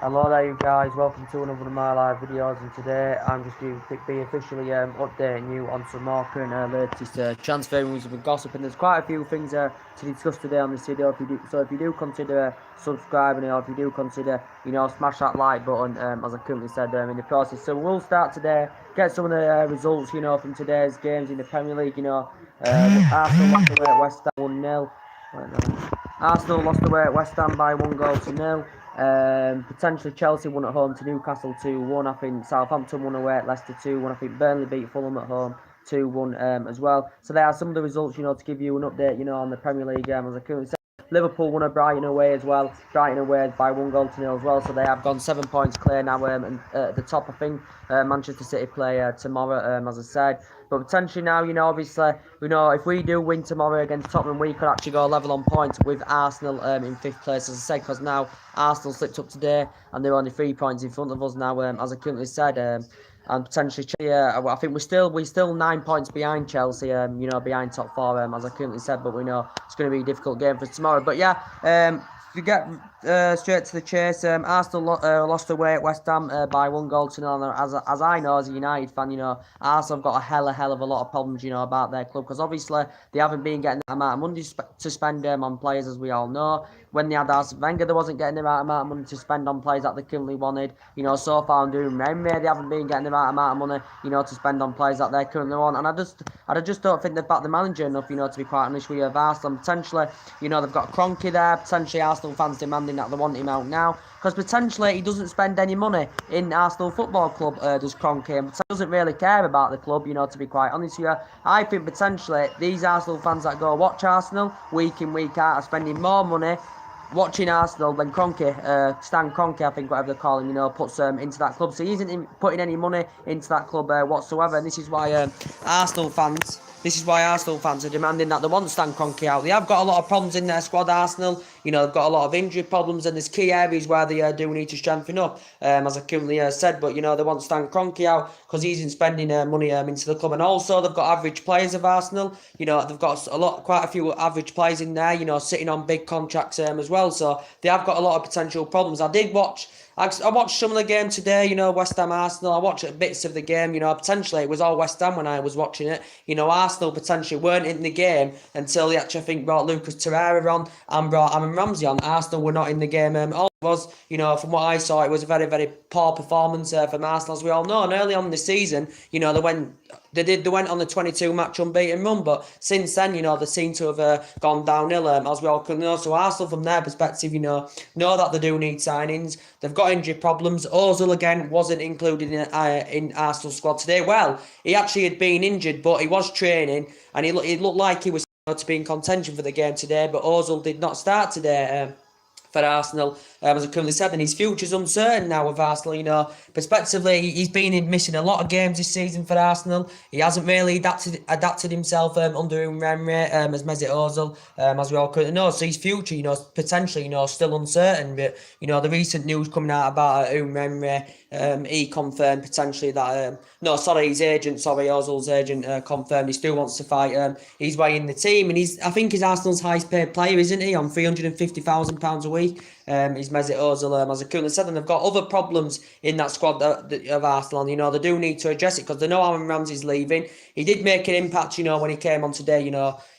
Hello there you guys, welcome to another of my live videos, and today I'm just going to be officially updating you on some more current latest transfer news and gossip, and there's quite a few things to discuss today on this video. If you do consider subscribing, or if you do consider, smash that like button, as I currently said in the process. So we'll start today, get some of the results, from today's games in the Premier League. Arsenal lost away at West Ham 1-0. Arsenal lost away at West Ham by 1-0. Potentially Chelsea won at home to Newcastle 2-1. I think Southampton won away at Leicester 2-1. I think Burnley beat Fulham at home 2-1 as well. So there are some of the results, to give you an update, on the Premier League as I currently said. Liverpool won at Brighton away as well. Brighton away by 1-0 as well. So they have gone 7 points clear now. And at the top, I think Manchester City play tomorrow, as I said. But potentially now, obviously, if we do win tomorrow against Tottenham, we could actually go level on points with Arsenal in 5th place, as I said, because now Arsenal slipped up today and they're only 3 points in front of us now, as I currently said. And potentially, I think we're still 9 points behind Chelsea, behind top 4, as I currently said. But we know it's going to be a difficult game for tomorrow. But yeah, to get straight to the chase, Arsenal lost away at West Ham by 1-0. As I know, as a United fan, Arsenal have got a hell of a lot of problems, about their club, because obviously they haven't been getting that amount of money to spend on players, as we all know. When they had Arsene Wenger, they wasn't getting the right amount of money to spend on players that they currently wanted. So far under Kronke, they haven't been getting the right amount of money, to spend on players that they currently want. And I just don't think they've backed the manager enough, to be quite honest with you, of Arsenal. Potentially, they've got Kronke there. Potentially, Arsenal fans demanding that they want him out now, because potentially he doesn't spend any money in Arsenal Football Club, does Kronke, and doesn't really care about the club, to be quite honest with you. I think potentially these Arsenal fans that go watch Arsenal week in, week out are spending more money watching Arsenal than Kronke, Stan Kronke, I think, whatever they call him, puts into that club. So he isn't putting any money into that club whatsoever, and this is why Arsenal fans are demanding that they want Stan Kronke out. They have got a lot of problems in their squad, Arsenal. They've got a lot of injury problems, and there's key areas where they do need to strengthen up, as I currently said. But, they want Stan Kronke out because he isn't spending money into the club. And also, they've got average players of Arsenal. They've got quite a few average players in there, sitting on big contracts as well. So they have got a lot of potential problems. I watched some of the game today, West Ham Arsenal. I watched bits of the game, potentially it was all West Ham when I was watching it. Arsenal potentially weren't in the game until they actually, I think, brought Lucas Torreira on and brought Aaron Ramsey on. Arsenal were not in the game. All it was, from what I saw, it was a very, very poor performance from Arsenal, as we all know. And early on in the season, they went on the 22-match unbeaten run, but since then, they seem to have gone downhill, as we all can know. So Arsenal, from their perspective, know that they do need signings. They've got injury problems. Ozil, again, wasn't included in Arsenal's squad today. Well, he actually had been injured, but he was training, and he looked like he was to be in contention for the game today, but Ozil did not start today. For Arsenal, as I currently said, and his future's uncertain now with Arsenal. Prospectively, he's been missing a lot of games this season for Arsenal. He hasn't really adapted himself under Kronke, as Mesut Ozil, as we all currently know. So his future, potentially, still uncertain. But the recent news coming out about Kronke, he confirmed potentially that. Ozil's agent confirmed he still wants to fight. He's way in the team, and I think he's Arsenal's highest paid player, isn't he? On £350,000 a week. He's Mesut Ozil, as I currently said, and they've got other problems in that squad of Arsenal. They do need to address it, because they know Aaron Ramsey's leaving. He did make an impact, when he came on today.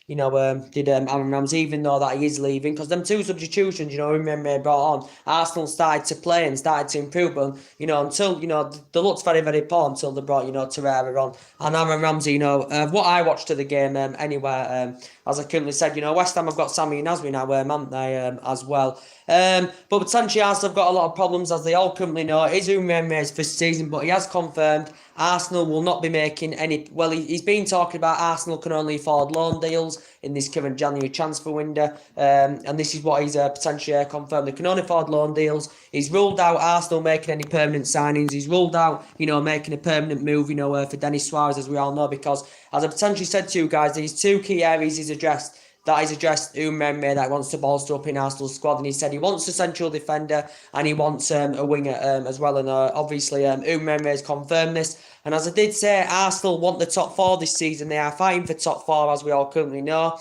Did Aaron Ramsey, even though that he is leaving, because them two substitutions, remember brought on, Arsenal started to play and started to improve, but until they looked very, very poor until they brought Torreira on, and Aaron Ramsey. What I watched of the game anyway, as I currently said, West Ham have got Sammy and Nasri now, haven't they, as well. But potentially Arsenal have got a lot of problems, as they all currently know. It is Kronke's first season, but he has confirmed Arsenal will not be making any. Well, he's been talking about Arsenal can only afford loan deals in this current January transfer window, and this is what he's potentially confirmed. They can only afford loan deals. He's ruled out Arsenal making any permanent signings. He's ruled out, making a permanent move, for Denis Suarez, as we all know, because, as I potentially said to you guys, these two key areas he's addressed. That he's addressed Kronke, that wants to bolster up in Arsenal's squad, and he said he wants a central defender and he wants a winger as well. And obviously, Kronke has confirmed this. And as I did say, Arsenal want the top 4 this season. They are fighting for top 4, as we all currently know.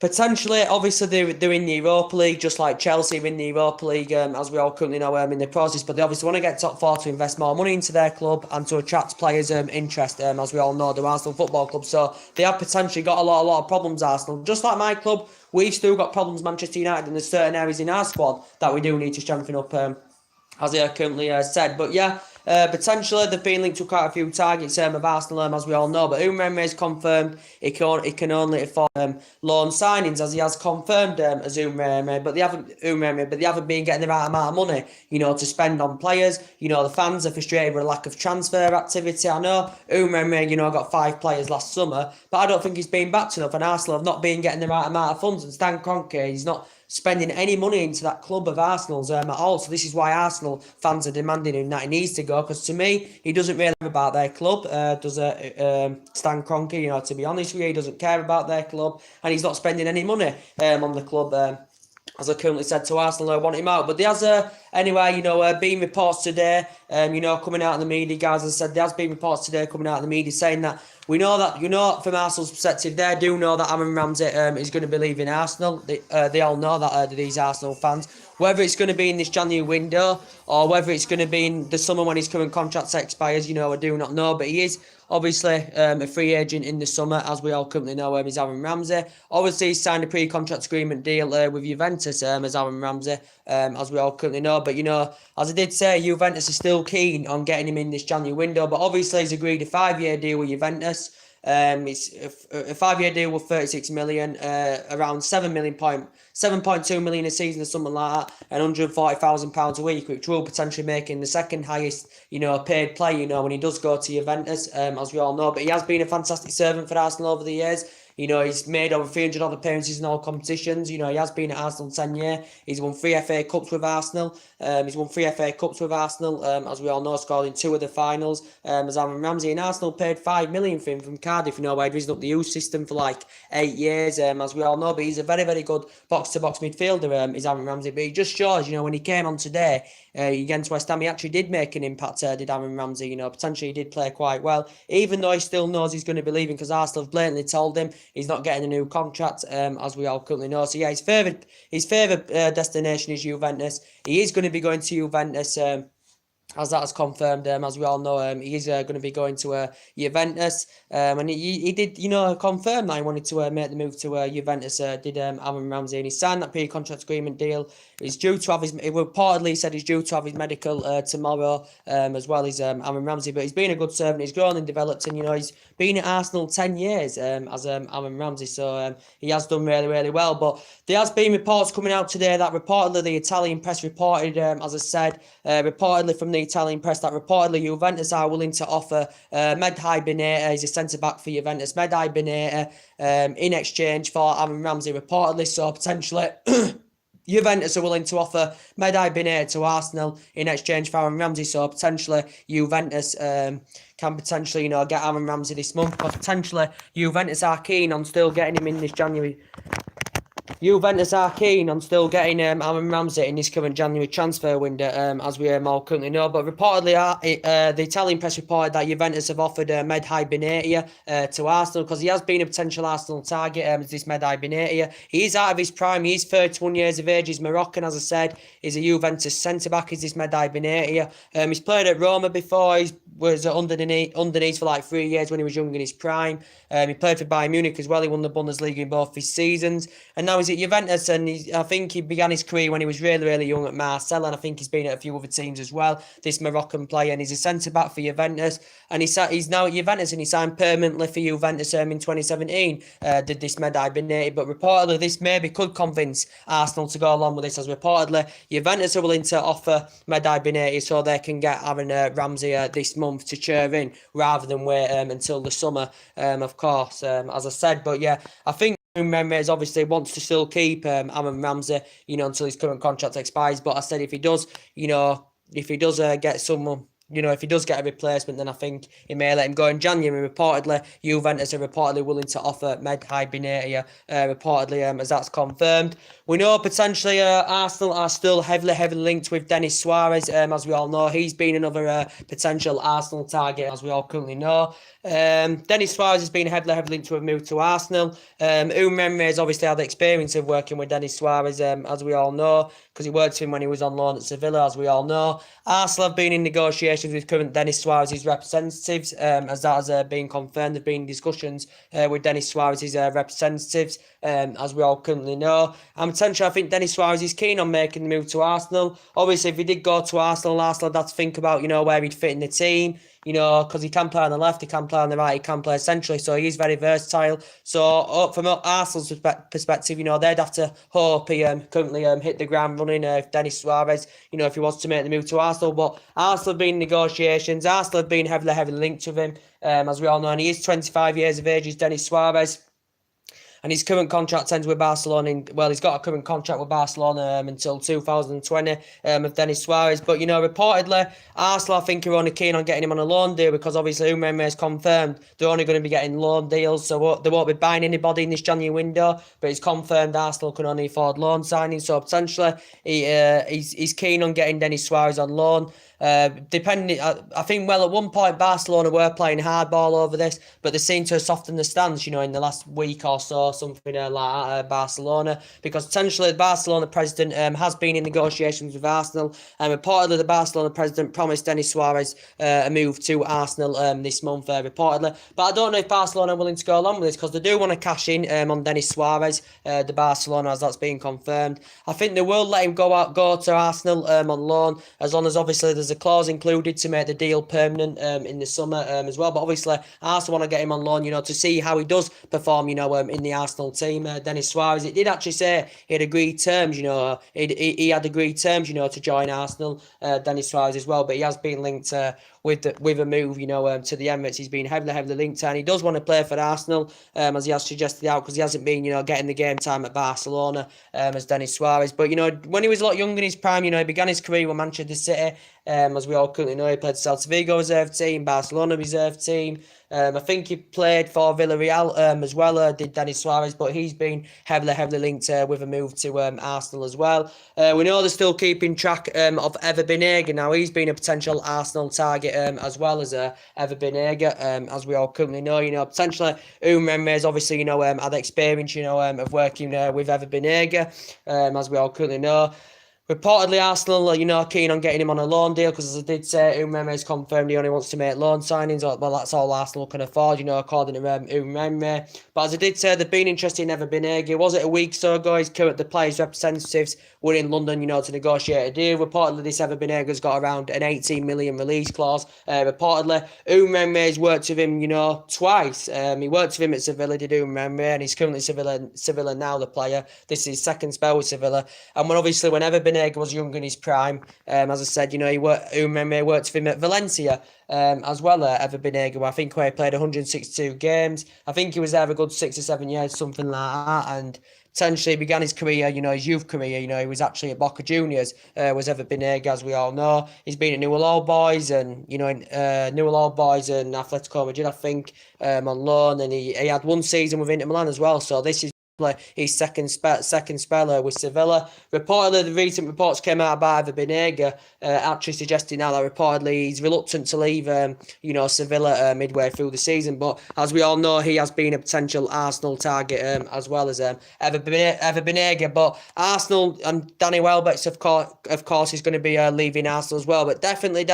Potentially, obviously, they're in the Europa League, just like Chelsea are in the Europa League, as we all currently know, in the process. But they obviously want to get top four to invest more money into their club and to attract players' interest, as we all know, the Arsenal Football Club. So they have potentially got a lot of problems, Arsenal. Just like my club, we've still got problems, Manchester United, and there's certain areas in our squad that we do need to strengthen up, as I currently said. But yeah, potentially they've been linked to quite a few targets of Arsenal, as we all know. But Umremme is confirmed it can only afford loan signings, as he has confirmed as Umremme. But they haven't been getting the right amount of money, to spend on players. The fans are frustrated with a lack of transfer activity. I know Umremme, got 5 players last summer, but I don't think he's been backed enough. And Arsenal have not been getting the right amount of funds. And Stan Kronke, he's not spending any money into that club of Arsenal's at all. So this is why Arsenal fans are demanding him that he needs to go, because to me, he doesn't really care about their club, does Stan Kronke, to be honest with you. He doesn't care about their club, and he's not spending any money on the club. As I currently said to Arsenal, I want him out. But there has, been reports today, coming out of the media, guys. As I said, there has been reports today coming out of the media saying that we know that, from Arsenal's perspective, they do know that Aaron Ramsey is going to be leaving Arsenal. They all know that, these Arsenal fans. Whether it's going to be in this January window or whether it's going to be in the summer when his current contract expires, I do not know. But he is obviously a free agent in the summer, as we all currently know, is Aaron Ramsey. Obviously, he's signed a pre-contract agreement deal with Juventus as Aaron Ramsey, as we all currently know. But, as I did say, Juventus is still keen on getting him in this January window. But obviously, he's agreed a 5-year deal with Juventus. It's a 5-year deal with 36 million, around 7.2 million a season or something like that, and £140,000 a week, which will potentially make him the second highest, paid player, when he does go to Juventus, as we all know. But he has been a fantastic servant for Arsenal over the years. He's made over 300 odd appearances in all competitions. He has been at Arsenal 10 years. He's won 3 FA Cups with Arsenal. As we all know, scored in 2 of the finals. As Aaron Ramsey, and Arsenal paid $5 million for him from Cardiff. Where he'd risen up the youth system for like 8 years, as we all know. But he's a very, very good box-to-box midfielder, is Aaron Ramsey. But he just shows, when he came on today against West Ham, he actually did make an impact, did Aaron Ramsey. Potentially he did play quite well, even though he still knows he's going to be leaving, because Arsenal have blatantly told him he's not getting a new contract, as we all currently know. So yeah, his favourite destination is Juventus. He is going to be going to Juventus, as that is confirmed, as we all know. He is going to be going to Juventus, and he did, confirm that he wanted to make the move to Juventus, did Aaron Ramsey, and he signed that pre-contract agreement deal. He's due to have he reportedly said he's due to have his medical tomorrow, as well as Aaron Ramsey. But he's been a good servant, he's grown and developed, and he's been at Arsenal 10 years as Aaron Ramsey, so he has done really, really well. But there has been reports coming out today that reportedly the Italian press reported, as I said, reportedly from the Italian press, that reportedly Juventus are willing to offer Medhai Beneta, he's a centre-back for Juventus, Medhai Beneta, in exchange for Aaron Ramsey, reportedly. So potentially Juventus are willing to offer Medhai Beneta to Arsenal in exchange for Aaron Ramsey. So potentially Juventus can potentially, get Aaron Ramsey this month. But potentially Juventus are keen on still getting him in this January. Juventus are keen on still getting Aaron Ramsey in this current January transfer window, as we all currently know. But reportedly, the Italian press reported that Juventus have offered Medhai Beneta to Arsenal, because he has been a potential Arsenal target, as this Medhai Beneta. He is out of his prime. He's 31 years of age. He's Moroccan, as I said. He's a Juventus centre-back, is this Medhai Beneta. He's played at Roma before. He was underneath for like 3 years when he was young in his prime. He played for Bayern Munich as well. He won the Bundesliga in both his seasons. And now he's at Juventus, and I think he began his career when he was really, really young at Marseille, and I think he's been at a few other teams as well, this Moroccan player. And he's a centre-back for Juventus, and he's now at Juventus, and he signed permanently for Juventus in 2017, did this Medhai Beneta. But reportedly this maybe could convince Arsenal to go along with this, as reportedly Juventus are willing to offer Medhai Beneta so they can get Aaron Ramsey this month to cheer in, rather than wait until the summer, of course, as I said. But yeah, I think Ramirez obviously wants to still keep Aaron Ramsey, until his current contract expires. But I said if he does, get someone if he does get a replacement, then I think he may let him go in January. Reportedly, Juventus are reportedly willing to offer Medhai Benatia, reportedly, as that's confirmed. We know potentially Arsenal are still heavily linked with Denis Suarez, as we all know. He's been another potential Arsenal target, as we all currently know. Denis Suarez has been heavily linked to a move to Arsenal. Umremre has obviously had the experience of working with Denis Suarez, as we all know, because he worked with him when he was on loan at Sevilla, as we all know. Arsenal have been in negotiations with current Denis Suarez's representatives, as that has been confirmed. There have been discussions with Denis Suarez's representatives, as we all currently know. And potentially, I think Denis Suarez is keen on making the move to Arsenal. Obviously, if he did go to Arsenal had to think about, where he'd fit in the team, because he can play on the left, he can play on the right, he can play centrally, so he's very versatile. So from Arsenal's perspective, they'd have to hope he currently hit the ground running if Denis Suarez, if he wants to make the move to Arsenal. But Arsenal have been in negotiations, Arsenal have been heavily linked with him, as we all know, and he is 25 years of age, is Denis Suarez. And his current contract ends with Barcelona. He's got a current contract with Barcelona until 2020 of Denis Suarez. But, reportedly, Arsenal, I think, are only keen on getting him on a loan deal because, obviously, Umremre has confirmed they're only going to be getting loan deals. So they won't be buying anybody in this January window. But it's confirmed Arsenal can only afford loan signings. So, potentially, he's keen on getting Denis Suarez on loan. Depending, I think, at one point Barcelona were playing hardball over this, but they seem to have softened the stance, in the last week or so, something like that, Barcelona, because potentially the Barcelona president has been in negotiations with Arsenal, and reportedly the Barcelona president promised Denis Suarez a move to Arsenal this month, reportedly, but I don't know if Barcelona are willing to go along with this, because they do want to cash in on Denis Suarez, the Barcelona, as that's been confirmed. I think they will let him go to Arsenal on loan, as long as obviously there's a clause included to make the deal permanent in the summer as well. But obviously, Arsenal want to get him on loan, to see how he does perform, in the Arsenal team. Denis Suarez, it did actually say he had agreed terms, he had agreed terms, to join Arsenal, Denis Suarez as well. But he has been linked with a move, to the Emirates. He's been heavily linked, and he does want to play for Arsenal, as he has suggested out, because he hasn't been, getting the game time at Barcelona as Denis Suarez. But, when he was a lot younger in his prime, he began his career with Manchester City. As we all currently know, he played Celta Vigo reserve team, Barcelona reserve team. I think he played for Villarreal as well, did Denis Suarez, but he's been heavily linked with a move to Arsenal as well. We know they're still keeping track of Ever Banega. Now, he's been a potential Arsenal target as well as Ever Banega, as we all currently know. Potentially Umremre has obviously, had experience, of working with Ever Banega, as we all currently know. Reportedly, Arsenal are, keen on getting him on a loan deal, because as I did say, Umremre has confirmed he only wants to make loan signings. Well, that's all Arsenal can afford, according to Umremre. But as I did say, they've been interested in Ever Banega. Was it a week or so ago? The players' representatives were in London, to negotiate a deal. Reportedly, this Ever Banega's got around an 18 million release clause. Reportedly, Umremre has worked with him, twice. He worked with him at Sevilla, did Umremre, and he's currently Sevilla now, the player. This is his second spell with Sevilla. And when Ever Banega was young in his prime, as I said, Umremre worked with him at Valencia as well, Ever Banega, where I think he played 162 games. I think he was there a good 6 or 7 years, something like that, and potentially began his career, his youth career, he was actually at Boca Juniors, was Ever Banega, as we all know. He's been at Newell's Old Boys and, Newell's Old Boys and Atletico Madrid, I think, on loan, and he had one season with Inter Milan as well, so this is his second spell with Sevilla. Reportedly, the recent reports came out about Ever Banega, actually suggesting now that reportedly he's reluctant to leave, Sevilla midway through the season. But as we all know, he has been a potential Arsenal target as well as Ever Banega. But Arsenal and Danny Welbeck's of course is going to be leaving Arsenal as well. But definitely,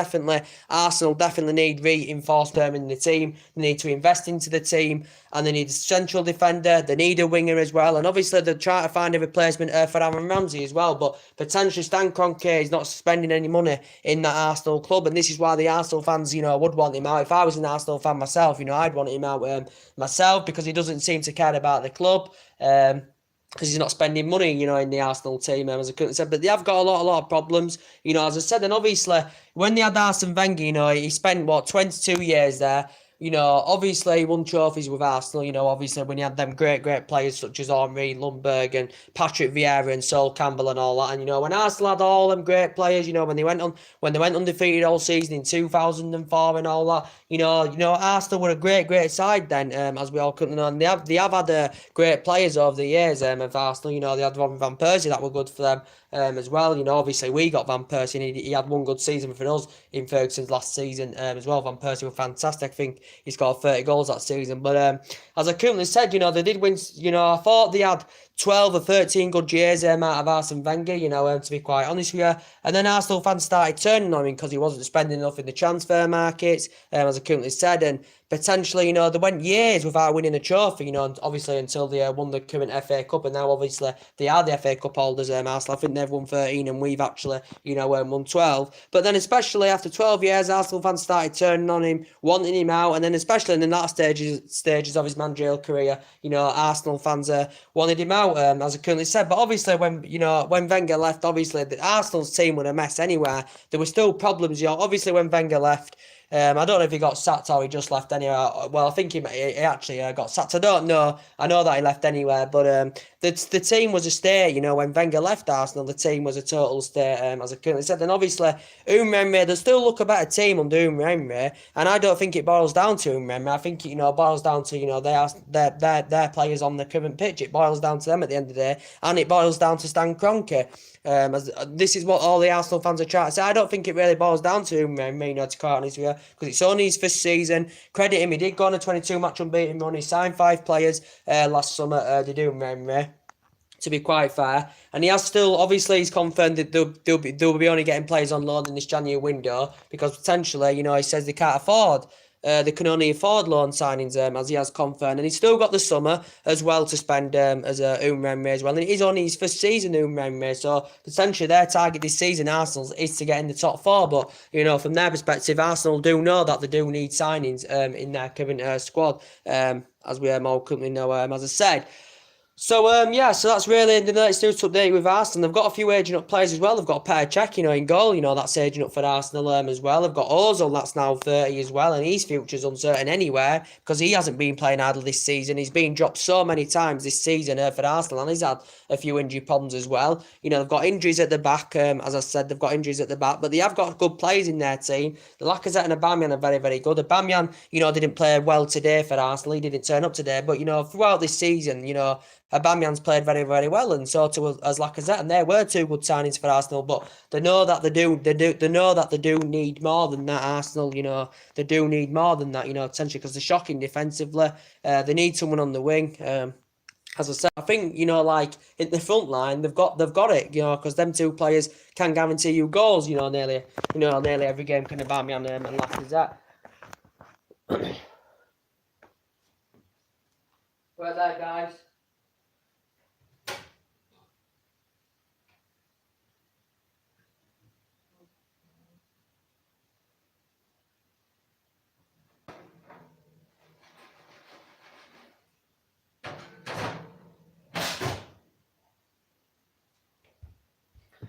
Arsenal definitely need reinforcement in the team. They need to invest into the team, and they need a central defender. They need a winger as well, and obviously they're trying to find a replacement for Aaron Ramsey as well, but potentially Stan Kronke is not spending any money in that Arsenal club, and this is why the Arsenal fans, would want him out. If I was an Arsenal fan myself, I'd want him out myself, because he doesn't seem to care about the club, because he's not spending money, in the Arsenal team, as I couldn't say. But they have got a lot of problems, as I said. And obviously, when they had Arsene Wenger, he spent, 22 years there. obviously he won trophies with Arsenal, obviously when he had them great players such as Henry, Lundberg and Patrick Vieira and Sol Campbell and all that. And, when Arsenal had all them great players, when they went undefeated all season in 2004 and all that, Arsenal were a great side then, as we all couldn't know. And they have had great players over the years of Arsenal. They had Robin Van Persie that were good for them as well. Obviously we got Van Persie and he had one good season for us in Ferguson's last season as well. Van Persie was fantastic. I think he scored 30 goals that season. But as I currently said, they did win. I thought they had 12 or 13 good years out of Arsene Wenger, to be quite honest with you. And then Arsenal fans started turning on him because he wasn't spending enough in the transfer markets, as I currently said. And potentially, they went years without winning a trophy, obviously until they won the current FA Cup. And now, obviously, they are the FA Cup holders, Arsenal. I think they've won 13 and we've actually, won 12. But then, especially after 12 years, Arsenal fans started turning on him, wanting him out. And then, especially in the last stages of his managerial career, Arsenal fans wanted him out. As I currently said, but obviously when Wenger left, obviously the Arsenal's team were a mess anyway. There were still problems, obviously when Wenger left. I don't know if he got sacked or he just left anyway. Well, I think he actually got sacked. I don't know. I know that he left anywhere, but the team was a state. When Wenger left Arsenal, the team was a total state. As I currently said, and obviously they still look a better team under Emery, and I don't think it boils down to Emery. I think it boils down to their players on the current pitch. It boils down to them at the end of the day, and it boils down to Stan Kronke. This is what all the Arsenal fans are trying to say. I don't think it really boils down to him, to quite honest with you, because it's only his first season. Credit him, he did go on a 22-match unbeaten run. He signed 5 players last summer, they do remember, to be quite fair. And he has still, obviously, he's confirmed that they'll be only getting players on loan in this January window, because potentially, he says they can't afford. They can only afford loan signings, as he has confirmed. And he's still got the summer as well to spend as Emery as well. And it is only his first season, Emery. So potentially their target this season, Arsenal's, is to get in the top 4. But, from their perspective, Arsenal do know that they do need signings in their current squad, as we all currently know, as I said. So, so that's really the latest news to update with Arsenal. They've got a few aging up players as well. They've got Petr Cech, in goal, that's aging up for Arsenal as well. They've got Ozil, that's now 30 as well, and his future's uncertain anywhere because he hasn't been playing idle this season. He's been dropped so many times this season for Arsenal, and he's had a few injury problems as well. They've got injuries at the back, as I said, they've got injuries at the back, but they have got good players in their team. The Lacazette and Aubameyang are very, very good. Aubameyang, didn't play well today for Arsenal. He didn't turn up today, but, throughout this season, Aubameyang's played very, very well, and so too as Lacazette, and there were 2 good signings for Arsenal. But they know that they do need more than that. Arsenal, they do need more than that, potentially because they're shocking defensively. They need someone on the wing. As I said, I think in the front line they've got it, because them 2 players can guarantee you goals, nearly every game can Aubameyang and Lacazette. Right there, guys.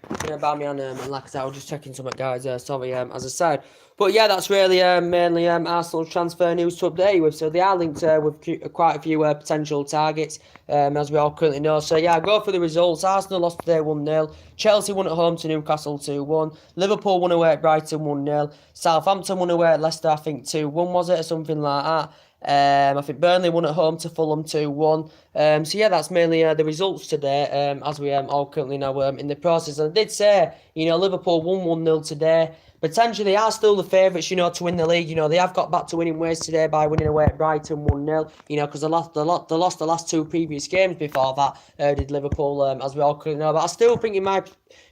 Aubameyang and Lacazette. I was just checking something, guys. Sorry, as I said. But yeah, that's really mainly Arsenal's transfer news to update you with. So they are linked with quite a few potential targets, as we all currently know. So yeah, go for the results. Arsenal lost today 1-0. Chelsea won at home to Newcastle 2-1. Liverpool won away at Brighton 1-0. Southampton won away at Leicester, I think 2-1 was it, or something like that. I think Burnley won at home to Fulham 2-1. So yeah, that's mainly the results today, as we all currently know in the process. And I did say, Liverpool won 1-0 today. Potentially they are still the favourites, to win the league. They have got back to winning ways today by winning away at Brighton 1-0. Because they lost the last 2 previous games before that, did Liverpool, as we all currently know. But I still think, in my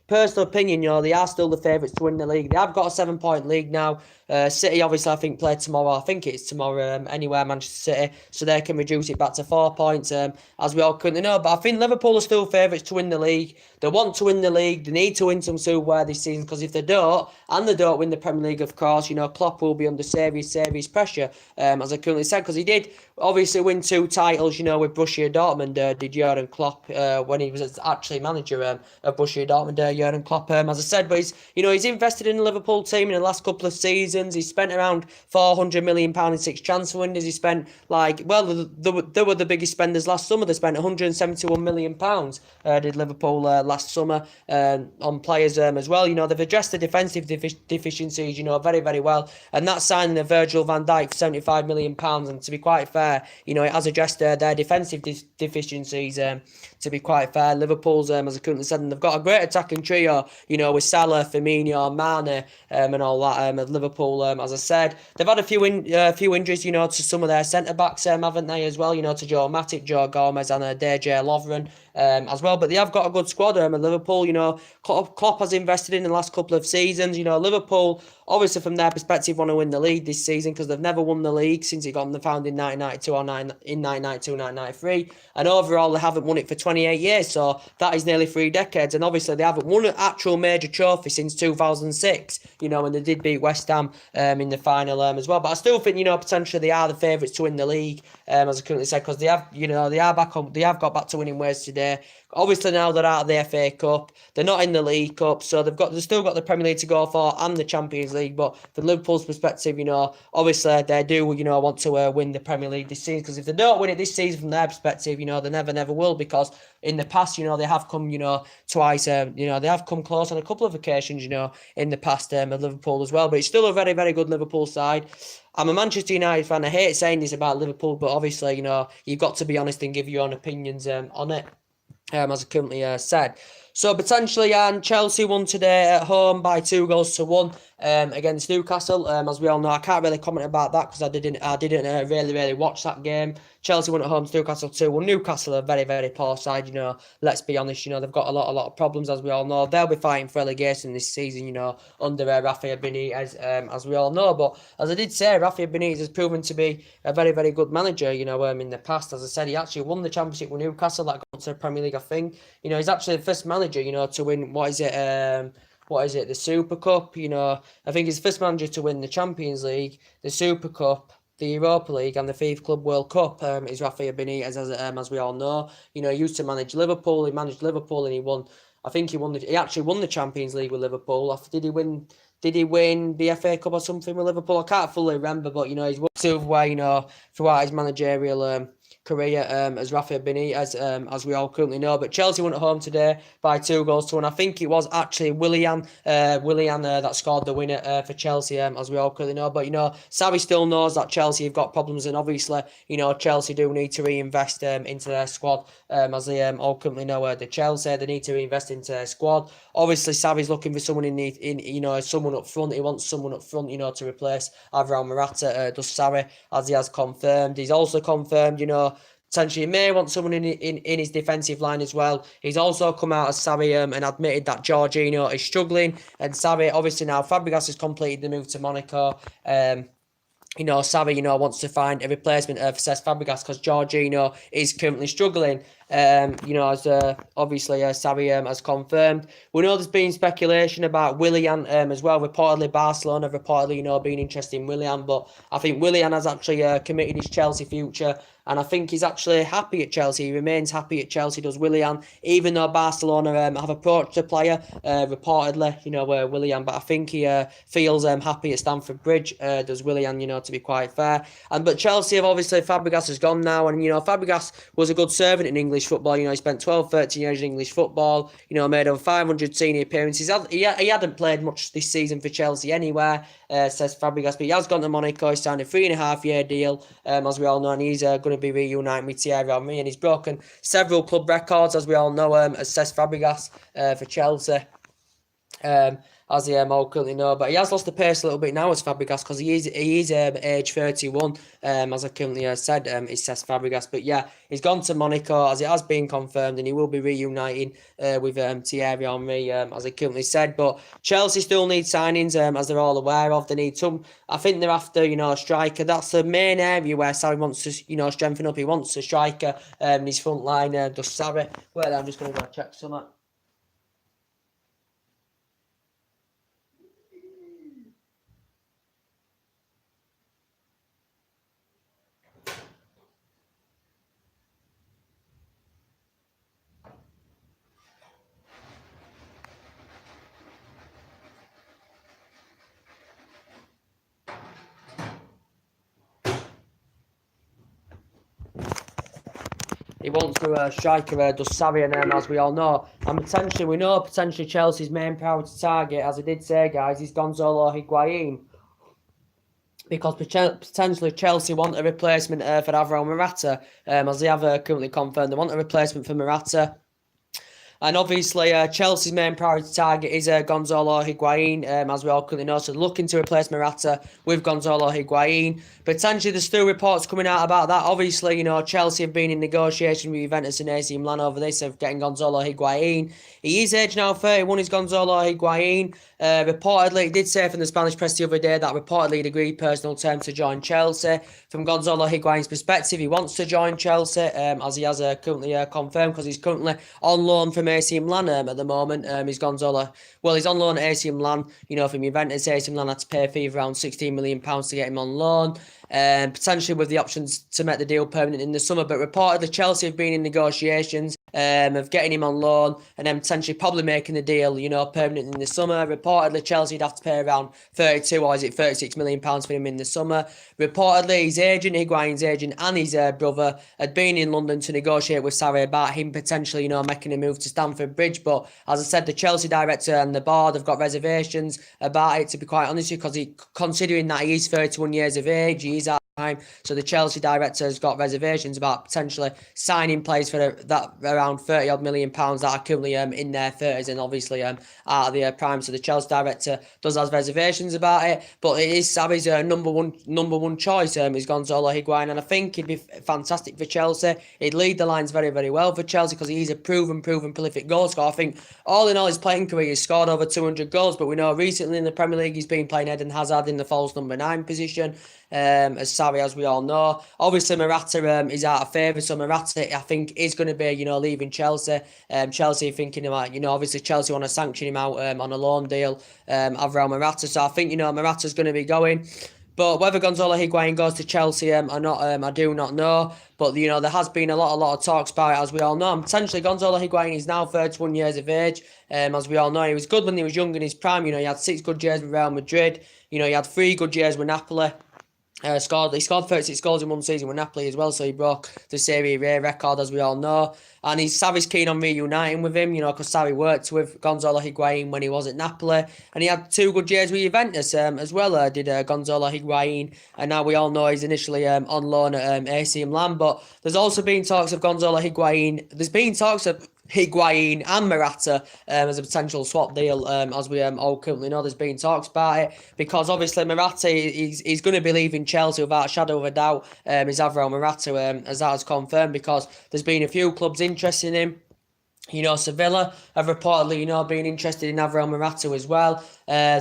personal opinion, they are still the favourites to win the league. They have got a 7-point league now. City, obviously, I think, play tomorrow. I think it's tomorrow anywhere, Manchester City. So they can reduce it back to 4 points, as we all currently know. But I think Liverpool are still favourites to win the league. They want to win the league. They need to win some silverware this season, because if they don't, and they don't win the Premier League, of course, Klopp will be under serious pressure, as I currently said, because he did obviously win 2 titles, with Borussia Dortmund, did Jurgen Klopp, when he was actually manager of Borussia Dortmund, Jurgen Klopp, as I said. But he's invested in the Liverpool team in the last couple of seasons. He's spent around £400 million in 6 transfer windows. He spent they were the biggest spenders last summer. They spent £171 million. Did Liverpool last summer on players as well. They've addressed the defensive deficiencies, very, very well. And that signing of Virgil van Dijk for £75 million. And to be quite fair, it has addressed their defensive deficiencies. To be quite fair, Liverpool's, as I currently said, and they've got a great attacking trio, with Salah, Firmino, Mane, and all that. At Liverpool, as I said, they've had a few injuries, to some of their centre backs, haven't they, as well? To Joe Matic, Joe Gomez, and Dejan Lovren. As well, but they have got a good squad. At Liverpool, Klopp has invested in the last couple of seasons. Liverpool, obviously from their perspective, want to win the league this season because they've never won the league since it got them founded in 1992-1993, and overall they haven't won it for 28 years. So that is nearly 3 decades, and obviously they haven't won an actual major trophy since 2006. When they did beat West Ham in the final as well. But I still think potentially they are the favourites to win the league, as I currently said, because they have got back to winning ways today. Obviously now they're out of the FA Cup, they're not in the League Cup, so they've still got the Premier League to go for and the Champions League. But from Liverpool's perspective, obviously they do want to win the Premier League this season, because if they don't win it this season, from their perspective, they never will, because in the past, they have come twice, they have come close on a couple of occasions, in the past, at Liverpool as well. But it's still a very, very good Liverpool side. I'm a Manchester United fan. I hate saying this about Liverpool, but obviously, you've got to be honest and give your own opinions on it, as I currently said. So potentially, Chelsea won today at home by 2-1 against Newcastle. As we all know, I can't really comment about that because I didn't really watch that game. Chelsea won at home to Newcastle 2-1. Newcastle are a very, very poor side. Let's be honest. They've got a lot of problems, as we all know. They'll be fighting for relegation this season. Under Rafael Benitez, as we all know. But as I did say, Rafael Benitez has proven to be a very, very good manager. In the past, as I said, he actually won the championship with Newcastle. That got to the Premier League, I think. He's actually the first manager, to win, the Super Cup. I think he's the first manager to win the Champions League, the Super Cup, the Europa League, and the FIFA Club World Cup. Is Rafael Benitez, as we all know. He used to manage Liverpool. He managed Liverpool, and he won. I think he actually won the Champions League with Liverpool. Did he win the FA Cup or something with Liverpool? I can't fully remember, but he's won silverware, throughout his managerial career, as Rafael Benitez, as we all currently know. But Chelsea won at home today by 2-1. I think it was actually Willian that scored the winner for Chelsea, as we all currently know. But Sarri still knows that Chelsea have got problems, and obviously Chelsea do need to reinvest into their squad, as they all currently know. The Chelsea, they need to reinvest into their squad. Obviously Sarri's looking for someone someone up front. He wants someone up front, to replace Alvaro Morata. Does Sarri, as he has confirmed. He's also confirmed, potentially may want someone in his defensive line as well. He's also come out as Sarri and admitted that Jorginho is struggling. And Sarri, obviously now Fabregas has completed the move to Monaco. Sarri, wants to find a replacement for Cesc Fabregas because Jorginho is currently struggling. As obviously Sarri has confirmed. We know there's been speculation about Willian as well. Reportedly Barcelona being interested in Willian, but I think Willian has actually committed his Chelsea future. And I think he's actually happy at Chelsea. He remains happy at Chelsea, does Willian, even though Barcelona have approached the player, reportedly, Willian. But I think he feels happy at Stamford Bridge, does Willian, to be quite fair. But Chelsea have obviously, Fabregas has gone now. And, Fabregas was a good servant in English football. He spent 12, 13 years in English football, made over 500 senior appearances. He hadn't played much this season for Chelsea anywhere, says Fabregas. But he has gone to Monaco. He signed a 3.5-year deal, as we all know. And he's going to be reuniting with Thierry Henry, and he's broken several club records, as we all know, as says Fabregas, for Chelsea. As the all currently know, but he has lost the pace a little bit now as Fabregas, because he is age 31, as I currently said, it says Fabregas. But yeah, he's gone to Monaco, as it has been confirmed, and he will be reuniting with Thierry Henry, as I currently said. But Chelsea still need signings, as they're all aware of. They need some. I think they're after a striker. That's the main area where Sarri wants to strengthen up. He wants a striker in his front line. Does Sarri? Well, I'm just going to go check something. he wants to strike does Sarri, and as we all know, and potentially Chelsea's main priority target, as I did say, guys, is Gonzalo Higuain. Because potentially Chelsea want a replacement for Alvaro Morata, as they have currently confirmed. They want a replacement for Morata. And obviously, Chelsea's main priority target is Gonzalo Higuain, as we all currently know. So looking to replace Morata with Gonzalo Higuain. Potentially, there's still reports coming out about that. Obviously, Chelsea have been in negotiation with Juventus and AC Milan over this of getting Gonzalo Higuain. He is aged now 31, is Gonzalo Higuain. Reportedly, he did say from the Spanish press the other day that reportedly he'd agreed personal terms to join Chelsea. From Gonzalo Higuain's perspective, he wants to join Chelsea, as he has currently confirmed, because he's currently on loan from AC Milan at the moment. He's on loan at AC Milan, from Juventus. AC Milan had to pay a fee of around £16 million to get him on loan. Potentially with the options to make the deal permanent in the summer, but reportedly Chelsea have been in negotiations of getting him on loan and then potentially probably making the deal, permanent in the summer. Reportedly Chelsea would have to pay around 32 or is it £36 million for him in the summer. Reportedly his agent, Higuain's agent, and his brother had been in London to negotiate with Sarri about him potentially, making a move to Stamford Bridge. But as I said, the Chelsea director and the board have got reservations about it, to be quite honest, because considering that he is 31 years of age, he is at time. So the Chelsea director has got reservations about potentially signing players for that around £30 million that are currently in their 30s and obviously out of their prime. So the Chelsea director does have reservations about it, but it is Sarri's number one choice is Gonzalo Higuain, and I think he'd be fantastic for Chelsea. He'd lead the lines very, very well for Chelsea because he's a proven prolific goal scorer. I think all in all his playing career he's scored over 200 goals, but we know recently in the Premier League he's been playing Eden Hazard in the false number 9 position. As Sarri, as we all know. Obviously, Morata is out of favour, so Morata, I think, is going to be, leaving Chelsea. Chelsea thinking about, obviously Chelsea want to sanction him out on a loan deal, Alvaro Morata. So I think, Morata's going to be going. But whether Gonzalo Higuain goes to Chelsea or not, I do not know. But, there has been a lot of talks about it, as we all know. And potentially, Gonzalo Higuain is now 31 years of age. As we all know, he was good when he was young in his prime. He had 6 good years with Real Madrid. He had 3 good years with Napoli. He scored 36 goals in one season with Napoli as well, so he broke the Serie A record, as we all know. And Sarri's keen on reuniting with him, because Sarri worked with Gonzalo Higuain when he was at Napoli. And he had 2 good years with Juventus as well, did Gonzalo Higuain. And now we all know he's initially on loan at AC Milan. But there's also been talks of Gonzalo Higuain. There's been talks of Higuain and Morata as a potential swap deal, as we all currently know. There's been talks about it because obviously Morata he's going to be leaving Chelsea without a shadow of a doubt. Is Alvaro Morata, as that is confirmed, because there's been a few clubs interested in him. Sevilla have reportedly, been interested in Alvaro Morata as well. There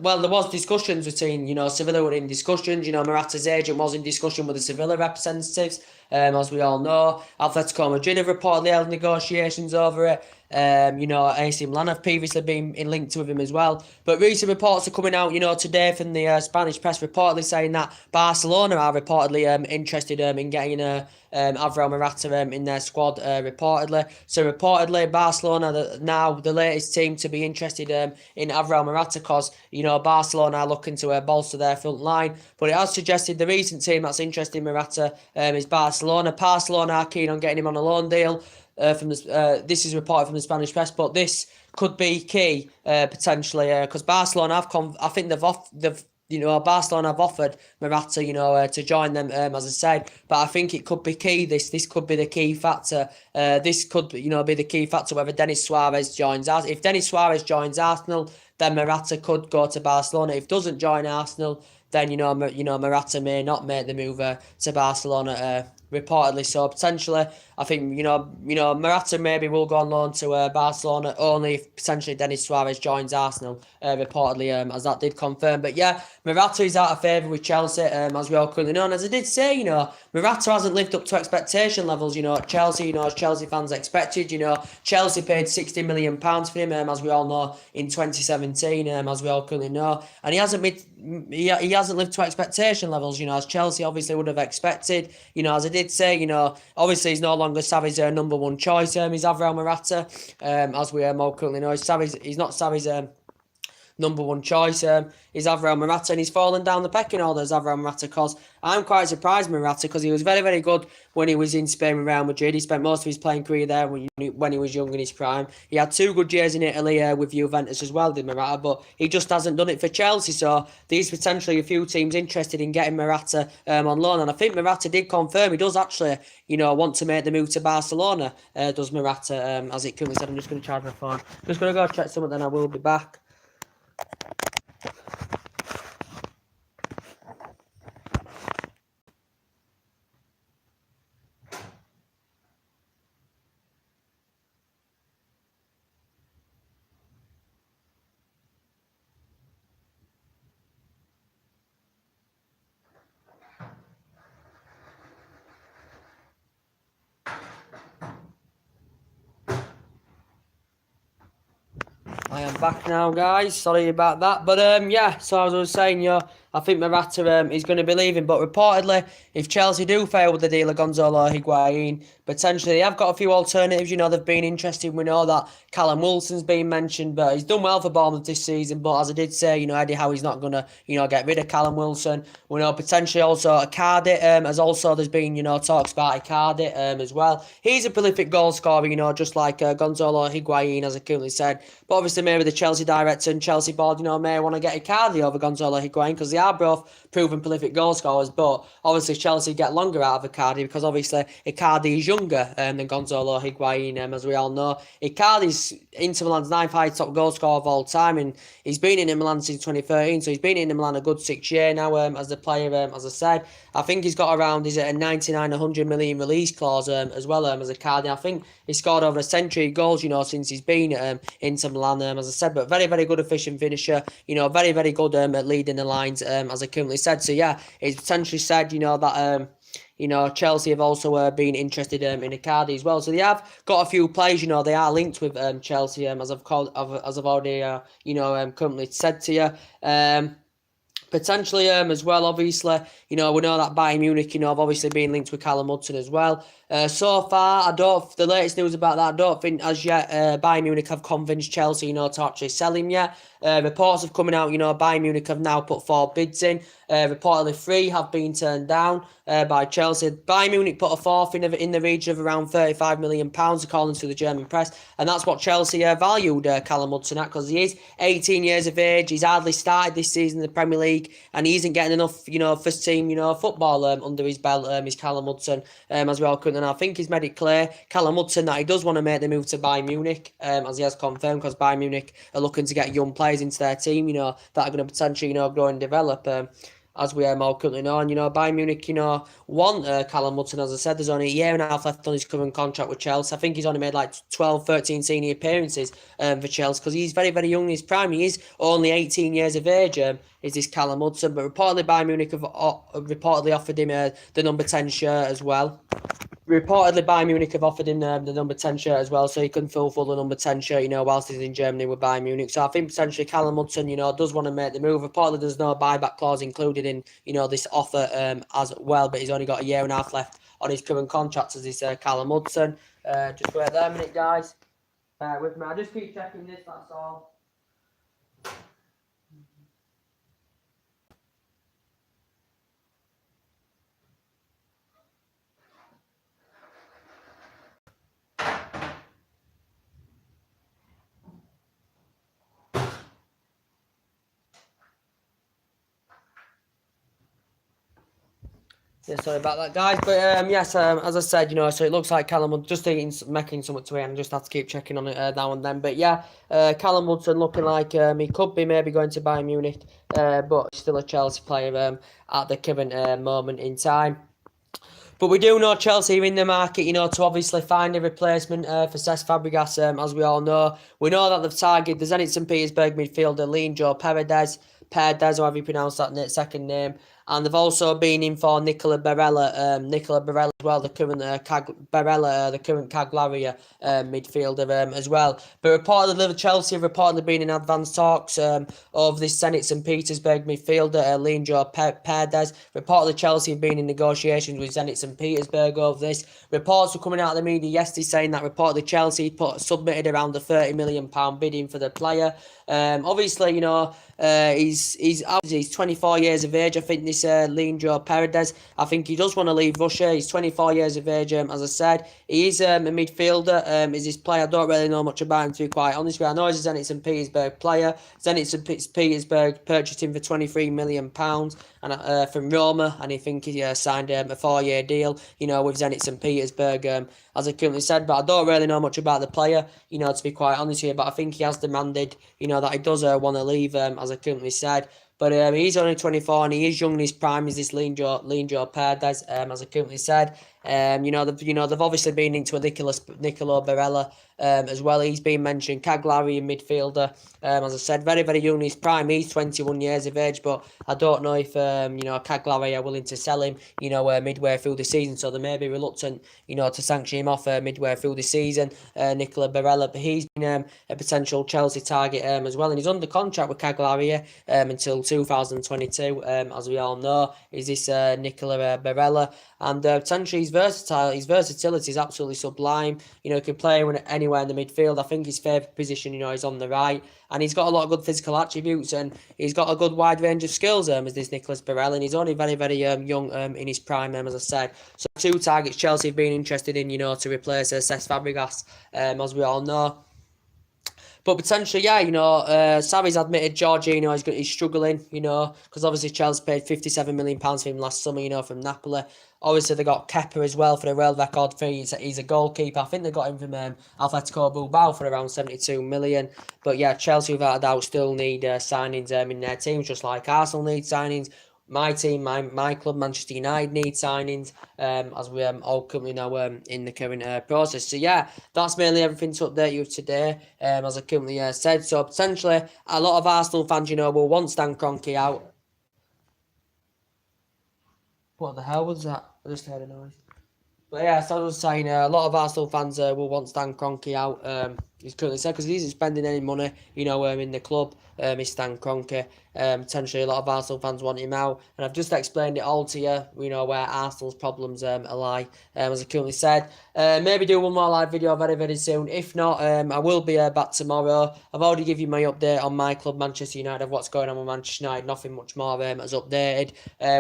was discussions between, Sevilla were in discussions. Morata's agent was in discussion with the Sevilla representatives, as we all know. Atletico Madrid have reportedly held negotiations over it. AC Milan have previously been linked with him as well. But recent reports are coming out, today from the Spanish press reportedly saying that Barcelona are reportedly interested in getting Alvaro Morata in their squad, reportedly. So reportedly Barcelona now the latest team to be interested in Alvaro Morata because, Barcelona are looking to bolster their front line. But it has suggested the recent team that's interested in Morata is Barcelona. Barcelona are keen on getting him on a loan deal. This is reported from the Spanish press, but this could be key potentially because Barcelona Barcelona have offered Morata, to join them, as I said. But I think it could be key. This could be the key factor. This could, be the key factor whether Denis Suarez joins us. If Denis Suarez joins Arsenal, then Morata could go to Barcelona. If doesn't join Arsenal, then Morata may not make the move to Barcelona. Reportedly, so potentially, I think Morata maybe will go on loan to Barcelona only if potentially Denis Suarez joins Arsenal. Reportedly, as that did confirm. But yeah, Morata is out of favour with Chelsea, as we all currently know. And as I did say, Morata hasn't lived up to expectation levels. Chelsea, as Chelsea fans expected. Chelsea paid £60 million for him, as we all know, in 2017, as we all currently know, and he hasn't lived to expectation levels. As Chelsea obviously would have expected. As I did say, obviously he's no longer Sarri's number one choice. He's Alvaro Morata, as we all currently know. He's not Sarri's number one choice is Alvaro Morata, and he's fallen down the pecking order as Alvaro Morata, because I'm quite surprised Morata, because he was very, very good when he was in Spain with Real Madrid. He spent most of his playing career there when he was young in his prime. He had 2 good years in Italy with Juventus as well, did Morata, but he just hasn't done it for Chelsea. So there's potentially a few teams interested in getting Morata on loan, and I think Morata did confirm he does actually, want to make the move to Barcelona. Does Morata, as it currently said. I'm just going to charge my phone. Just going to go check something, then I will be back. I am back now, guys. Sorry about that. But, yeah, so as I was saying, I think Morata is going to be leaving. But reportedly, if Chelsea do fail with the deal of Gonzalo Higuain, potentially they have got a few alternatives. They've been interested. We know that Callum Wilson's been mentioned, but he's done well for Bournemouth this season. But as I did say, Eddie Howe's not going to, get rid of Callum Wilson. We know potentially also Icardi, as also there's been, talks about Icardi as well. He's a prolific goal scorer, just like Gonzalo Higuain, as I currently said. But obviously, maybe the Chelsea director and Chelsea board, may want to get Icardi over Gonzalo Higuain, because they are both proven prolific goal scorers. But obviously, Chelsea get longer out of Icardi, because obviously Icardi is younger than Gonzalo Higuain, as we all know. Icardi's Inter Milan's 9th highest top goal scorer of all time, and he's been in Milan since 2013, so he's been in Milan a good 6 years now as a player. As I said, I think he's got around, is it a 99, 100 million release clause as well as Icardi. I think he scored over a century of goals, since he's been Inter Milan, as I said, but very, very good efficient finisher, very, very good at leading the lines, as I currently said. So yeah, it's potentially said, that Chelsea have also been interested in Icardi as well. So they have got a few players. They are linked with Chelsea, as I've already currently said to you. Potentially as well, obviously, we know that Bayern Munich, have obviously been linked with Callum Hudson as well. So far, the latest news about that, I don't think as yet Bayern Munich have convinced Chelsea, to actually sell him yet. Reports have coming out, Bayern Munich have now put 4 bids in. Reportedly 3 have been turned down by Chelsea. Bayern Munich put a 4th in the region of around £35 million, according to the German press. And that's what Chelsea valued Callum Hudson at, because he is 18 years of age. He's hardly started this season in the Premier League, and he isn't getting enough, first team, football under his belt, is Callum Hudson, as well. And I think he's made it clear, Callum Hudson, that he does want to make the move to Bayern Munich, as he has confirmed, because Bayern Munich are looking to get young players into their team, that are going to potentially, grow and develop. As we all currently know, and Bayern Munich, want Callum Hudson. As I said, there's only a year and a half left on his current contract with Chelsea. I think he's only made like 12, 13 senior appearances for Chelsea, because he's very, very young in his prime. He is only 18 years of age, is this Callum Hudson. But reportedly Bayern Munich have reportedly offered him the number 10 shirt as well. Reportedly, Bayern Munich have offered him the number 10 shirt as well, so he can fulfill the number 10 shirt, whilst he's in Germany with Bayern Munich. So I think potentially Callum Hudson, does want to make the move. Reportedly, there's no buyback clause included in, this offer as well, but he's only got a year and a half left on his current contract as this Callum Hudson. Just wait there a minute, guys. With me, I just keep checking this, that's all. Yeah, sorry about that, guys. But yes, as I said, so it looks like Callum Hudson just making something to it, and just have to keep checking on it now and then. But yeah, Callum Hudson looking like he could be maybe going to Bayern Munich, but still a Chelsea player at the current moment in time. But we do know Chelsea are in the market, to obviously find a replacement for Cesc Fabregas, as we all know. We know that they've targeted the Zenit St. Petersburg midfielder Leandro Paredes, or however you pronounce that second name. And they've also been in for Nicola Barella as well, the current the current Cagliari midfielder as well. But reportedly, Chelsea have reportedly been in advanced talks of this Zenit St. Petersburg midfielder, Leandro Paredes. Reportedly, Chelsea have been in negotiations with Zenit St. Petersburg over this. Reports were coming out of the media yesterday saying that reportedly Chelsea submitted around the £30 million bidding for the player. Obviously, he's 24 years of age. I think this Leandro Paredes, I think he does want to leave Russia. He's 24 years of age, as I said. He is a midfielder. Is his player? I don't really know much about him, to be quite honest with you. I know he's a Zenit St. Petersburg player. Zenit St. Petersburg purchased him for £23 million and from Roma, and I think he signed a 4-year deal, with Zenit St. Petersburg, as I currently said. But I don't really know much about the player, to be quite honest with you. But I think he has demanded, that he does want to leave, as I currently said. But he's only 24 and he is young in his prime. Is this Leandro Paredes, as I currently said. They've obviously been into a Nicolo Barella as well. He's been mentioned. Cagliari midfielder, as I said, very, very young in his prime. He's 21 years of age, but I don't know if Cagliari are willing to sell him, midway through the season. So they may be reluctant, to sanction him off midway through the season. Nicolo Barella, but he's been a potential Chelsea target as well, and he's under contract with Cagliari until 2022. As we all know, is this Nicolo Barella, and potentially he's versatile. His versatility is absolutely sublime. He can play anywhere in the midfield. I think his favourite position, is on the right, and he's got a lot of good physical attributes, and he's got a good wide range of skills. As this Nicolas Barella, and he's only very, very young in his prime. As I said, so 2 targets Chelsea have been interested in, to replace Cesc Fabregas, as we all know. But potentially, Sarri's admitted Jorginho he's struggling, because obviously Chelsea paid £57 million for him last summer, from Napoli. Obviously, they got Kepa as well for the world record fee. He's a goalkeeper. I think they got him from Atletico Bilbao for around £72 million. But yeah, Chelsea, without a doubt, still need signings in their teams, just like Arsenal need signings. My team, my club, Manchester United, need signings, as we all currently know in the current process. So yeah, that's mainly everything to update you today, as I currently said. So potentially, a lot of Arsenal fans, will want Stan Kroenke out. What the hell was that? I just heard a noise. But yeah, so I was saying, a lot of Arsenal fans will want Stan Kroenke out. He's currently said, because he isn't spending any money, in the club. Is Stan Kronke. Potentially a lot of Arsenal fans want him out, and I've just explained it all to you, where Arsenal's problems lie, as I currently said. Maybe do one more live video very, very soon. If not, I will be back tomorrow. I've already given you my update on my club, Manchester United, of what's going on with Manchester United. Nothing much more has updated.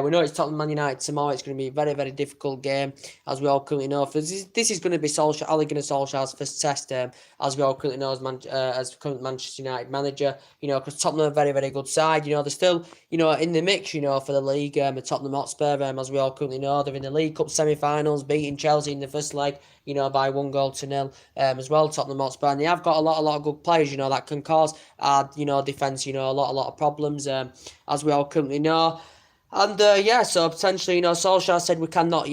We know it's Tottenham Man United tomorrow. It's going to be a very, very difficult game, as we all currently know. This is going to be Ole Gunnar Solskjaer's first test, as we all currently know, as current Manchester United manager, because Tottenham are a very, very good side. They're still, in the mix, for the league, at Tottenham Hotspur, as we all currently know. They're in the League Cup semi-finals, beating Chelsea in the first leg, by 1-0 as well, Tottenham Hotspur. And they have got a lot of good players, that can cause our, defence, a lot of problems, as we all currently know. And so potentially, Solskjaer said we cannot,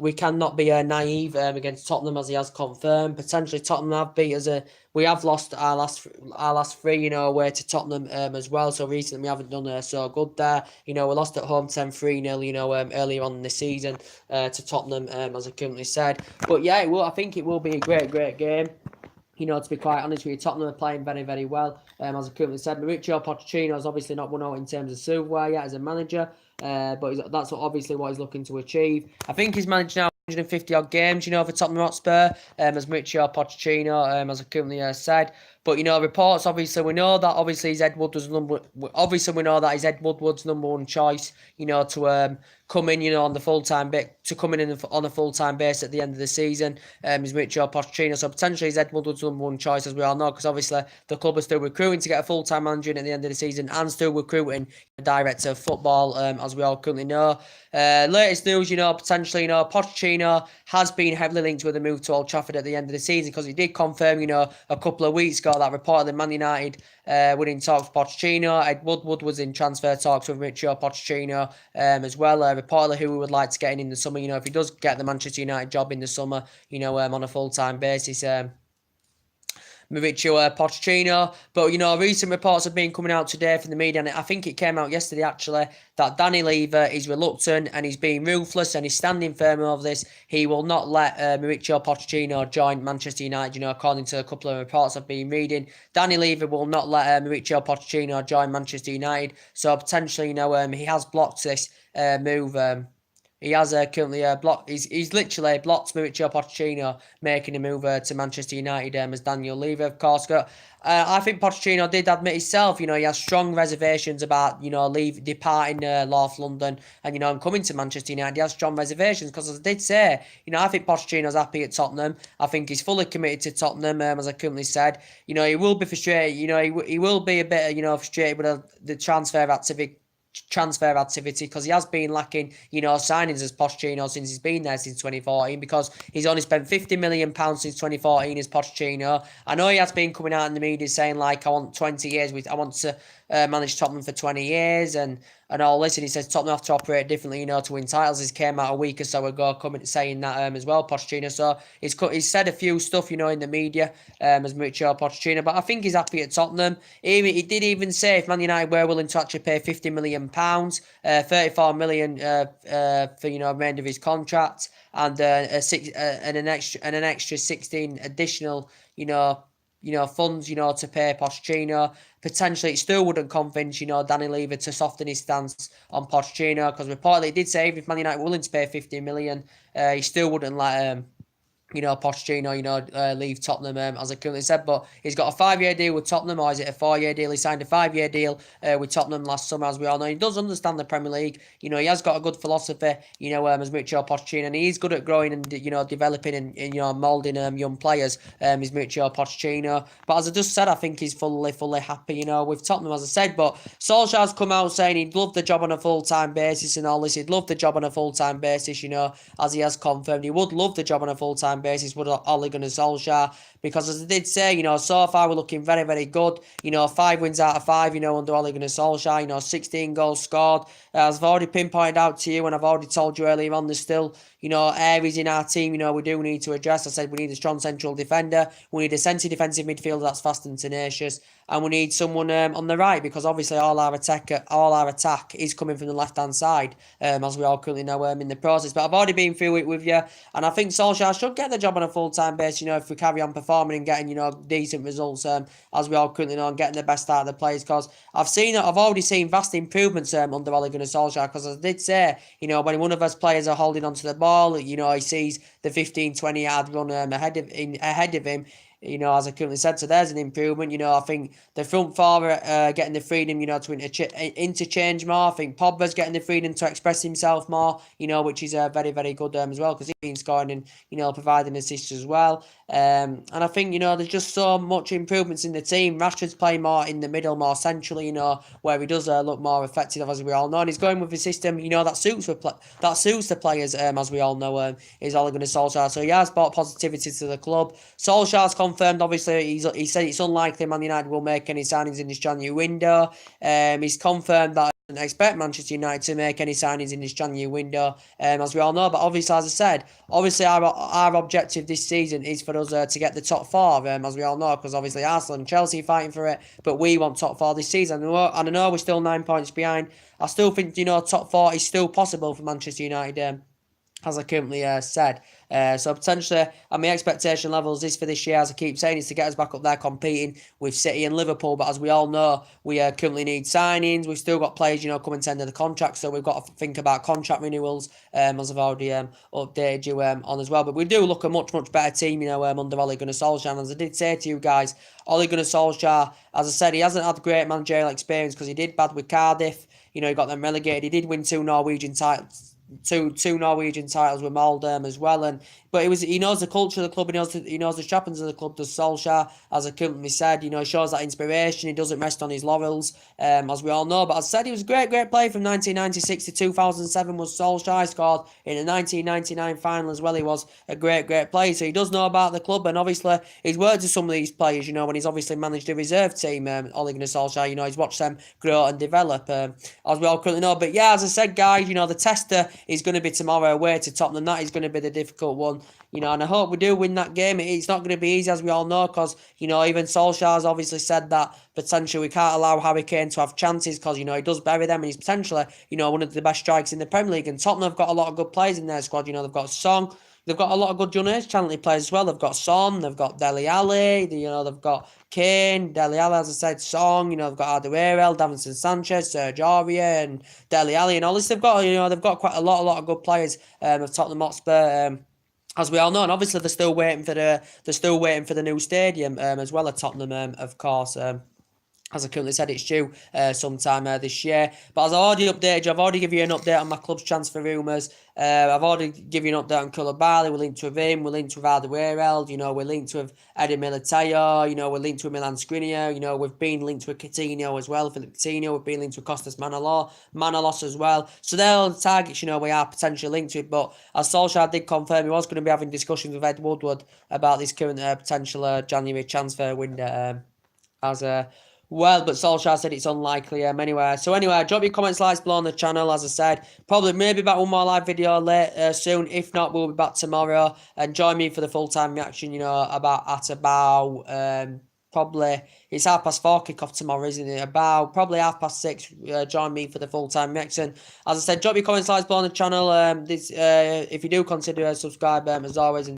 we cannot be naive against Tottenham, as he has confirmed. Potentially, Tottenham have beat us. We have lost our last 3, away to Tottenham as well. So recently we haven't done so good there. We lost at home 10-3-0, earlier on in the season to Tottenham, as I currently said. But yeah, I think it will be a great game. To be quite honest with you, Tottenham are playing very, very well. As I currently said, Mauricio Pochettino has obviously not won out in terms of silverware yet as a manager, but that's obviously what he's looking to achieve. I think he's managed now 150-odd games, for Tottenham Hotspur, as Mauricio Pochettino, as I currently said. But, reports, obviously, we know that obviously his Ed Woodward's number one choice, to come in, on the full-time bit, to come in on a full-time base at the end of the season, is Mauricio Pochettino. So potentially he's Ed Woodward's number one choice, as we all know, because obviously the club are still recruiting to get a full-time manager in at the end of the season, and still recruiting a director of football, as we all currently know. Latest news, potentially, Pochettino has been heavily linked with a move to Old Trafford at the end of the season, because he did confirm, a couple of weeks ago that reportedly Man United were in talks with Pochettino. Ed Woodward was in transfer talks with Mauricio Pochettino as well. Reportedly who we would like to get in the summer, if he does get the Manchester United job in the summer, on a full-time basis. Mauricio Pochettino. But, recent reports have been coming out today from the media, and I think it came out yesterday, actually, that Danny Levy is reluctant and he's being ruthless and he's standing firm over this. He will not let Mauricio Pochettino join Manchester United, according to a couple of reports I've been reading. Danny Levy will not let Mauricio Pochettino join Manchester United, so potentially, he has blocked this move. He has currently blocked. He's literally blocked Mauricio Pochettino making a move to Manchester United as Daniel Levy, of course. I think Pochettino did admit himself, he has strong reservations about, departing North London and, coming to Manchester United. He has strong reservations because, as I did say, I think Pochettino's happy at Tottenham. I think he's fully committed to Tottenham, as I currently said. He will be frustrated. He will be a bit, frustrated with the transfer activity because he has been lacking, signings as Pochettino since he's been there since 2014, because he's only spent £50 million since 2014 as Pochettino. I know he has been coming out in the media saying, like, I want 20 years, I want to manage Tottenham for 20 years and all this, and he says Tottenham have to operate differently, to win titles. He came out a week or so ago saying that as well, Pochettino. So he's said a few stuff, in the media as Mauricio Pochettino, but I think he's happy at Tottenham. He did even say if Man United were willing to actually pay £50 million, 34 million for remainder of his contract, and an extra 16 additional funds, to pay Pochettino. Potentially, it still wouldn't convince, Danny Levy to soften his stance on Pochettino, because reportedly it did say if Man United were willing to pay 50 million, he still wouldn't let Pochettino, leave Tottenham, as I currently said. But he's got a 5-year deal with Tottenham, or is it a 4-year deal? He signed a 5-year deal with Tottenham last summer, as we all know. He does understand the Premier League. He has got a good philosophy, as Mauricio Pochettino, and he's good at growing and, developing and moulding young players, is Mauricio Pochettino. But as I just said, I think he's fully happy, with Tottenham, as I said. But Solskjaer's come out saying he'd love the job on a full-time basis and all this. He'd love the job on a full-time basis, as he has confirmed. He would love the job on a full-time basis with Ole Gunnar Solskjaer, because, as I did say, so far we're looking very, very good. 5 wins out of 5, under Ole Gunnar Solskjaer, 16 goals scored. As I've already pinpointed out to you, and I've already told you earlier on, there's still, areas in our team, we do need to address. I said we need a strong central defender, we need a centre defensive midfielder that's fast and tenacious, and we need someone on the right, because obviously all our attack is coming from the left-hand side, as we all currently know in the process. But I've already been through it with you, and I think Solskjaer should get the job on a full-time basis, if we carry on performing and getting, decent results, as we all currently know, and getting the best out of the players, because I've already seen vast improvements under Ole Gunnar Solskjaer, because, as I did say, when one of us players are holding onto the ball, he sees the 15-20 yard run ahead of him, as I currently said. So there's an improvement. I think the front four are getting the freedom, to interchange more. I think Pogba's getting the freedom to express himself more, which is very, very good as well, because he's been scoring and, providing assists as well. And I think, there's just so much improvements in the team. Rashford's playing more in the middle, more centrally, where he does look more effective, as we all know. And he's going with a system, that suits the players, as we all know, is Ole Gunnar Solskjaer. So he has brought positivity to the club. Solskjaer's confirmed, obviously, he said it's unlikely Man United will make any signings in this January window. He's confirmed that I don't expect Manchester United to make any signings in this January window, as we all know. But obviously, as I said, our objective this season is for us to get the top 4, as we all know, because obviously Arsenal and Chelsea are fighting for it, but we want top 4 this season. And I know we're still 9 points behind. I still think, top 4 is still possible for Manchester United, as I currently said. So potentially, and my expectation levels is for this year, as I keep saying, is to get us back up there competing with City and Liverpool. But as we all know, we currently need signings. We've still got players, coming to the end of the contract, so we've got to think about contract renewals, as I've already updated you on as well. But we do look a much, much better team, under Ole Gunnar Solskjaer. And as I did say to you guys, Ole Gunnar Solskjaer, as I said, he hasn't had great managerial experience, because he did bad with Cardiff. He got them relegated. He did win 2 Norwegian titles. Two Norwegian titles with Moldam as well, but he knows the culture of the club, he knows the trappings of the club, does Solskjaer, as I currently said. He shows that inspiration. He doesn't rest on his laurels, as we all know. But as I said, he was a great player from 1996 to 2007 was Solskjaer. He scored in the 1999 final as well. He was a great player, so he does know about the club, and obviously he's worked with some of these players, when he's obviously managed a reserve team, Ole Gunnar Solskjaer, he's watched them grow and develop, as we all currently know. But yeah, as I said, guys, the tester is going to be tomorrow away to Tottenham. That is going to be the difficult one, you know, and I hope we do win that game. It's not going to be easy, as we all know, because, you know, even Solskjaer's obviously said that potentially we can't allow Harry Kane to have chances because, you know, he does bury them and he's potentially, you know, one of the best strikers in the Premier League. And Tottenham have got a lot of good players in their squad. You know, they've got Song. They've got a lot of good young age talented players as well. They've got Son, they've got Dele Alli, you know, they've got Kane, Dele Alli, as I said, Song, you know, they've got Alderweireld, Davinson Sanchez, Serge Aurier, and Dele Alli, and all this. They've got, you know, they've got quite a lot of good players of Tottenham Hotspur. As we all know, and obviously they're still waiting for the new stadium as well at Tottenham, of course. As I currently said, it's due sometime this year. But as I already updated you, I've already given you an update on my club's transfer rumours. I've already given you an update on Koulibaly. We're linked with him. We're linked with Alderweireld. You know, we're linked with Eddie Militao. You know, we're linked with Milan Skriniar. You know, we've been linked with Coutinho as well. Philip Coutinho. We've been linked with Costas Manolas as well. So they're all the targets, you know, we are potentially linked with. But as Solskjaer did confirm, he was going to be having discussions with Ed Woodward about this current potential January transfer window well, but Solskjaer said it's unlikely anyway. So anyway, drop your comments, likes below on the channel, as I said. Probably maybe back one more live video soon. If not, we'll be back tomorrow. And join me for the full-time reaction, you know, about probably, it's 4:30 kickoff tomorrow, isn't it? Probably 6:30. Join me for the full-time reaction. As I said, drop your comments, likes below on the channel. If you do consider subscribe, as always.